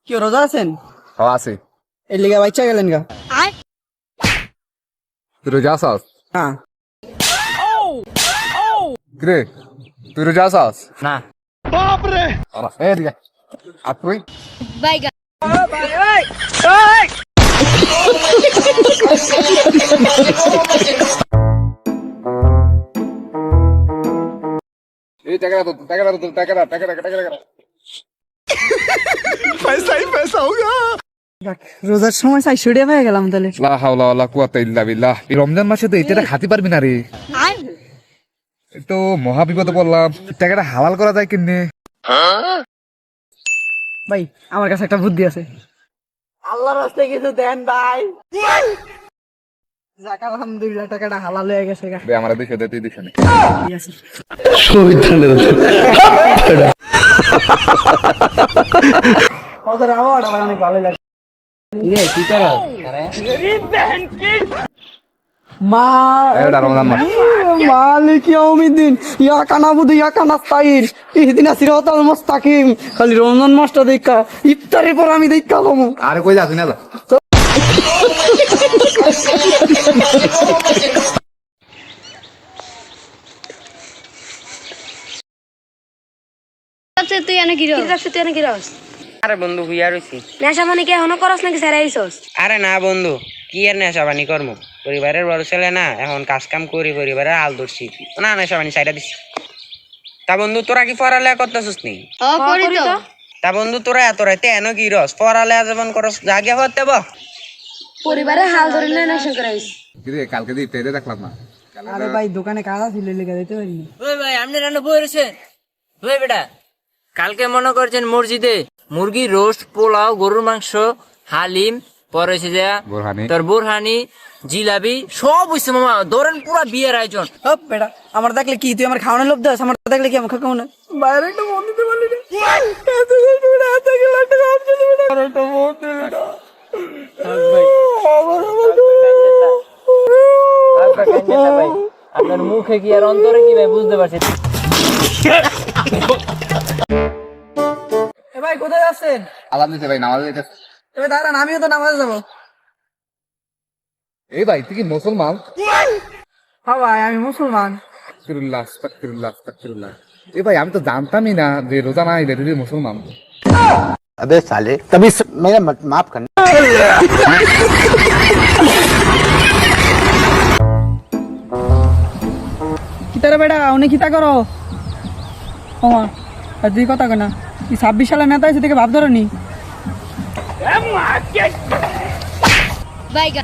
কি রোজা আছেন? হ্যাঁ আছে। এর লিগে বাচ্চা গেলেন গা? তুই রোজা আছস? হ্যাঁ। কিরে তুই রোজা আছস? না। এদিকে আর তুই? বাইগা এই টাকাটা তো টাকাটা রোজার সময় 400 টাকা পেয়ে গেলাম তাহলে। লা হাওলা ওয়ালা কুওয়াতা ইল্লা বিল্লাহ। এই রমজান মাসে তো এটা খাতি পারবি না রে। এই তো মহা বিপদে পড়লাম। টাকাটা হালাল করা যায় কিনে? ভাই আমার কাছে একটা বুদ্ধি আছে। আল্লাহর রাস্তায় কিছু দেন ভাই। যাক আলহামদুলিল্লাহ টাকাটা হালাল হয়ে গেছে গা। বে আমার 200 দে তুই 200 নে। ঠিক আছে। ওদের আবার অনেক ভালো লাগে। কি করো? এটা রমজান মাস। মালিক ইয়াউমিদ্দিন ইয়াকা নাবুদু ইয়াকা নাস্তাইন ইহদিনা সিরাতাল মুস্তাকিম। খালি রমজান মাসটা দেখা ইফতারের পর আমি দেখা লমু। আরে কই যাস না যা। তুই এনে কি রস? আরে বন্ধু হুইয়া রইছি। নেশা মানে কি এখনো করস নাকি ছাড়াইছস? আরে না বন্ধু, কি আর নেশা পানি করবো, পরিবারের বড় ছেলে না, এখন কাজ কাম করি, পরিবারের আল ধরছি, না নেশা পানি ছাইড়া দিছি। তা বন্ধু তোরা কি পড়ালেখা করতেছিস নি? করি তো। তা বন্ধু তোরা এত রাইতে এন কি রস পড়ালেখা যেমন করস, জাগে হতে বা পরিবারে হাল ধরিলে নেশা করাইস। কিরে কালকে দি তেরে দেখলাম না। আরে ভাই দোকানে কাজ ছিল লেগে দিতে পারি না। ওই ভাই আপনি রান্না বইরেছেন? ওই বেটা কালকে মনে করছেন মসজিদে মুরগি রোস্ট, পোলাও, গরুর মাংস, হালিম, পরে হচ্ছে যে বোরহানি। তোর বোরহানি, জিলাপি সব হইছে মামা, ধরেন পুরা বিয়ের আয়োজন। ও বেটা আমার দেখলে কি তুই আমার খাওয়ানোর লোভ দাস? আমার দেখলে কি আমার খাওয়ানো? বাইরে একটা মন দিতে পারলি না। এত গেল একটা অপশন বেটা। একটা মন দিলি না। ভাই আপনার মুখে কি আর অন্তরে কি ভাই বুঝতে পারছি। এ ভাই কোথায় যাচ্ছেন? আলাদা দিতে ভাই নামাজ দিতে। এবার দাঁড়ান আমিও তো নামাজে যাবো। এই ভাই তুই কি মুসলমান? হ্যাঁ ভাই আমি মুসলমান। আস্তাগফিরুল্লাহ আস্তাগফিরুল্লাহ আস্তাগফিরুল্লাহ। এই ভাই আমি তো জানতামই না যে রোজা না আইলে তুই মুসলমান। अबे साले तभी मेरा माफ करना। কিতারে বেটা উনি কিতা করো? ওমা আর দুই কথা কেনা কি 26 সালের নেতা এসে থেকে ভাব ধরনি। বাইগা